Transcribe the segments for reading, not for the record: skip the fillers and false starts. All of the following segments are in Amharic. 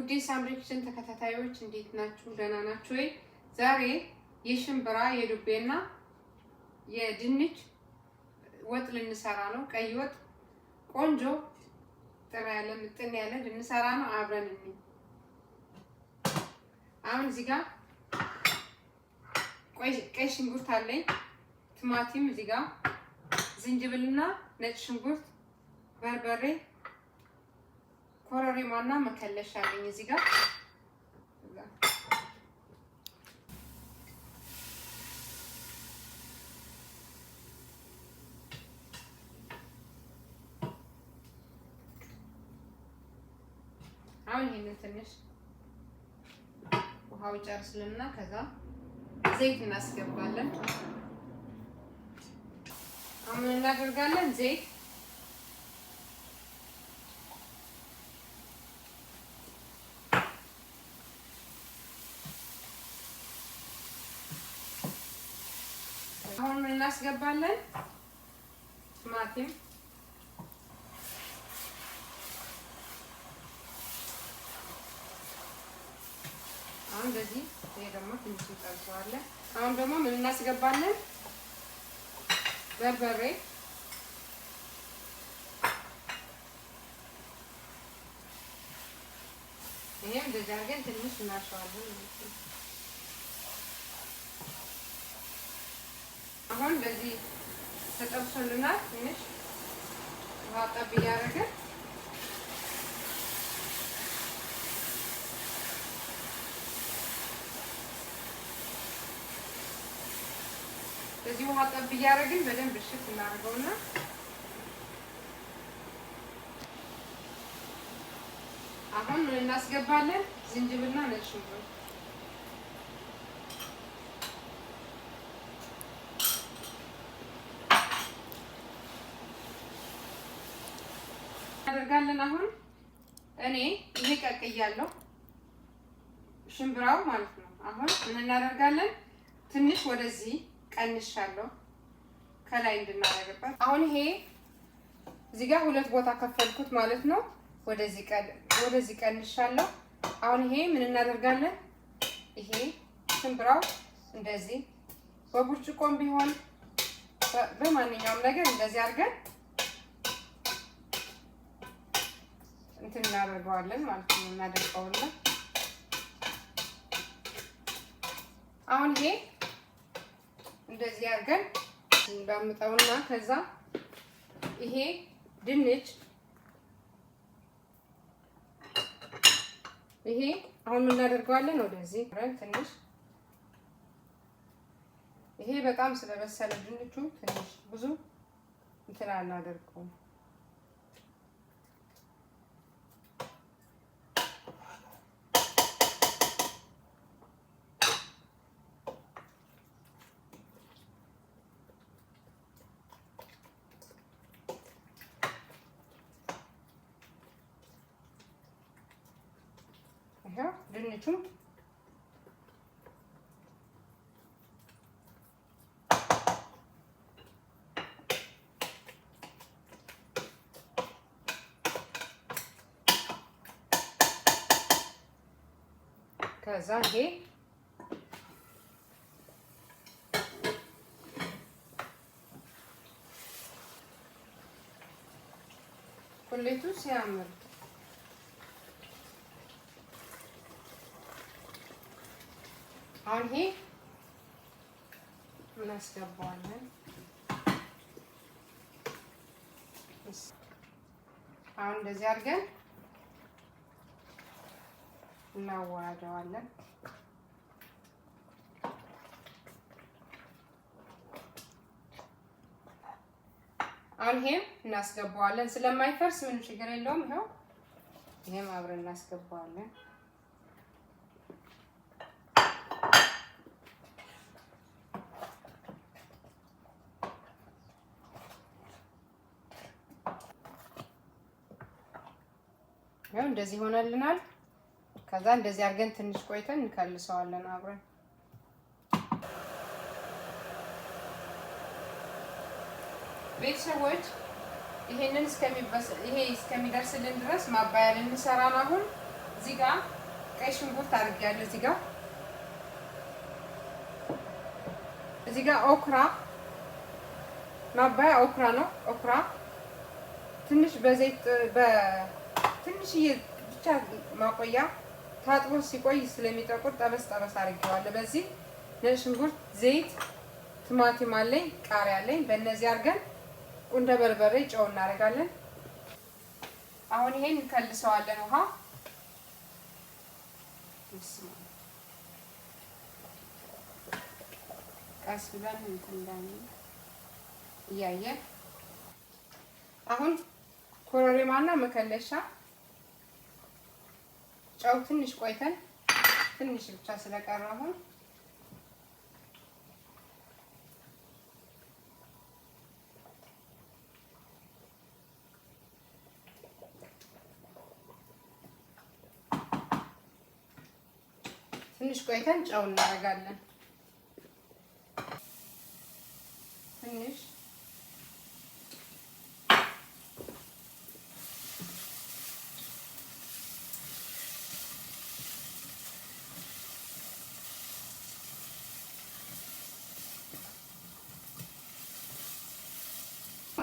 ውዴ ሳምሪ ኪችን ተከታታዮች እንዴት ናችሁ? ደህና ናችሁ ወይ? ዛሬ የሽምብራ የዱቤና የድንች ወጥ ልንሰራ ነው። ቀይ ወጥ ቆንጆ ጥራ ያለ ምጥን ያለ ልንሰራ ነው። አብረን እንይ። አሁን እዚህ ጋር ቀይ ሽንኩርት አለኝ፣ ቲማቲም እዚህ ጋር ዝንጅብልና ነጭ ሽንኩርት፣ በርበሬ፣ ኮረሪማና መከለሻ አለኝ እዚህ ጋር። አሁን ይሄንን ትንሽ ውሃው ጨርስልና ከዛ ዘይት እናስገባለን። አሁን እናደርጋለን ዘይት አሁን እናስገባለን ቲማቲም አሁን በዚህ ይሄ ደግሞ ትንሽ እንጠብሰዋለን። አሁን ደግሞ ምን እናስገባለን? በርበሬ ይሄ እንደዚህ አድርገን ትንሽ እናሸዋለን ማለት ነው። አሁን በዚህ ተጠብሶልናል። ትንሽ ውሃ ጠብ እያደረግን በዚህ ውሃ ጠብ እያደረግን በደንብ እሽት እናደርገውና አሁን ምን እናስገባለን? ዝንጅብልና ነጭ ሽንኩርት እናደርጋለን። አሁን እኔ ይሄ ቀቅያለሁ ሽምብራው ማለት ነው። አሁን ምን እናደርጋለን? ትንሽ ወደዚህ ቀንሻለሁ ከላይ እንድናደርግበት። አሁን ይሄ እዚህ ጋር ሁለት ቦታ ከፈልኩት ማለት ነው። ወደዚህ ቀንሻለሁ። አሁን ይሄ ምን እናደርጋለን? ይሄ ሽምብራው እንደዚህ በብርጭቆም ቢሆን በማንኛውም ነገር እንደዚህ አድርገን እንትን እናደርገዋለን ማለት ነው። እናደርገዋለን። አሁን ይሄ እንደዚህ አድርገን እንዳምጣውና ከዛ ይሄ ድንች ይሄ አሁን ምን እናደርገዋለን? ወደዚህ ትንሽ ይሄ በጣም ስለበሰለ ድንቹ ትንሽ ብዙ እንትን አናደርገውም። ድንቹ ከዛ ይሄ ቁሌቱ ሲያምር አሁን ይሄ እናስገባዋለን። አሁን እንደዚህ አድርገን እናዋህደዋለን። አሁን ይሄም እናስገባዋለን። ስለማይፈርስ ምንም ችግር የለውም። ይሄው ይሄም አብረን እናስገባዋለን። ያው እንደዚህ ሆነልናል። ከዛ እንደዚህ አድርገን ትንሽ ቆይተን እንከልሰዋለን አብረን። ቤተሰቦች ይሄንን እስከሚደርስልን ድረስ ማባያ ልንሰራ ነው። አሁን እዚህ ጋር ቀይ ሽንኩርት አድርጌያለሁ። እዚህ ጋር ኦክራ ማባያ ኦክራ ነው። ኦክራ ትንሽ በዘይት በትንሽዬ ብቻ ማቆያ ታጥቦ ሲቆይ ስለሚጠቁር ጠበስ ጠበስ አድርጌዋለሁ። በዚህ ነጭ ሽንኩርት፣ ዘይት፣ ቲማቲም አለኝ፣ ቃሪያ አለኝ። በእነዚህ አድርገን ቁንደ በርበሬ፣ ጨው እናደርጋለን። አሁን ይሄን እንከልሰዋለን። ውሃ ቀስ ብለን እንትን እያየን አሁን ኮረሪማና መከለሻ ጨው ትንሽ ቆይተን ትንሽ ብቻ ስለቀረ አሁን ትንሽ ቆይተን ጨው እናደርጋለን። ትንሽ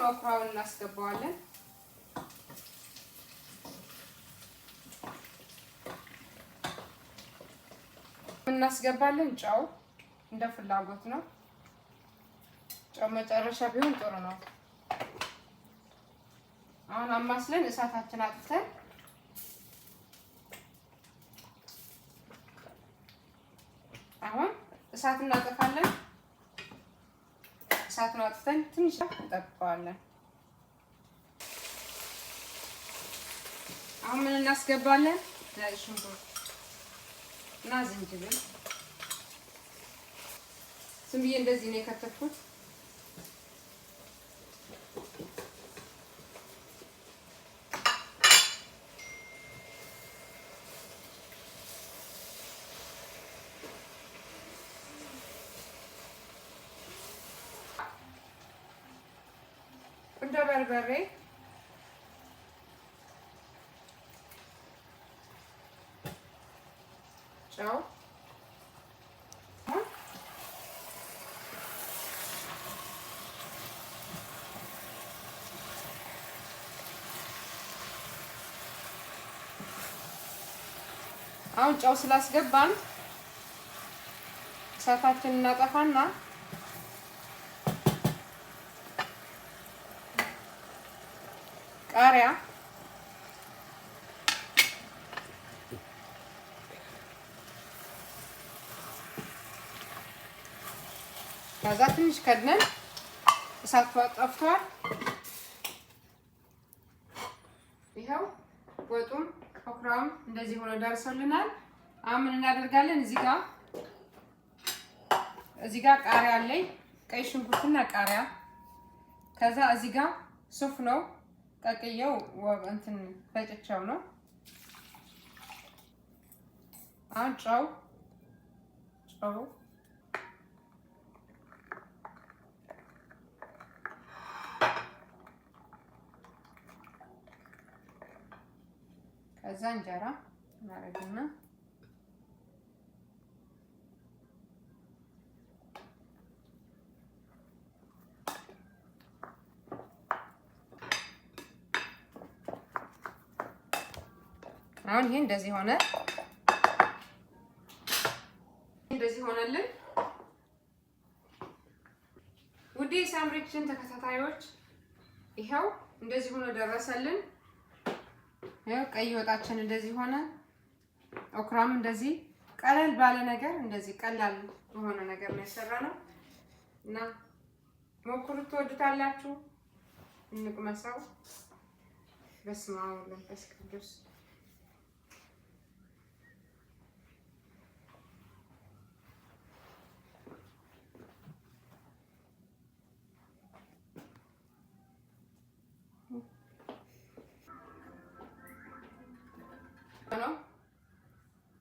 ኦክራውን እናስገባዋለን። እናስገባለን። ጨው እንደ ፍላጎት ነው። ጨው መጨረሻ ቢሆን ጥሩ ነው። አሁን አማስለን እሳታችን አጥፍተን አሁን እሳት እናጠፋለን። እሳቱን አጥፍተን ትንሽ እንጠብቀዋለን። አሁን ምን እናስገባለን? ነጭ ሽንኩርት እና ዝንጅብል ዝም ብዬ እንደዚህ ነው የከተፍኩት። ቁንዶ በርበሬ ጨው አሁን ጨው ስላስገባን እሳታችንን እናጠፋና ቃሪያ ከዛ ትንሽ ከድነን እሳቱ ጠፍቷል። ይኸው ወጡም ኦክራውም እንደዚህ ሆኖ ደርሶልናል። አሁን ምን እናደርጋለን? እዚህ ጋር ቃሪያ አለኝ፣ ቀይ ሽንኩርትና ቃሪያ። ከዛ እዚህ ጋር ሱፍ ነው ቀቅየው እንትን ፈጭቸው ነው። አሁን ጨው ከዛ እንጀራ እናደርግና አሁን ይሄ እንደዚህ ሆነልን። ውዴ ሳምሪ ኪችን ተከታታዮች ይሄው እንደዚህ ሆኖ ደረሰልን። ይሄው ቀይ ወጣችን እንደዚህ ሆነ። ኦክራም እንደዚህ ቀለል ባለ ነገር እንደዚህ ቀላል በሆነ ነገር ነው የሰራነው እና ሞክሩት፣ ትወዱታላችሁ። እንቅመሰው። በስመ አብ ወወልድ ወመንፈስ ቅዱስ።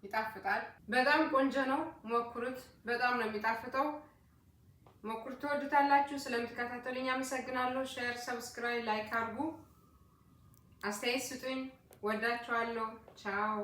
ይጣፍጣል። በጣም ቆንጆ ነው። ሞክሩት። በጣም ነው የሚጣፍጠው። ሞክሩት፣ ትወዱታላችሁ። ስለምትከታተሉኝ አመሰግናለሁ። ሼር፣ ሰብስክራይብ፣ ላይክ አድርጉ። አስተያየት ስጡኝ። ወዳችኋለሁ። ቻው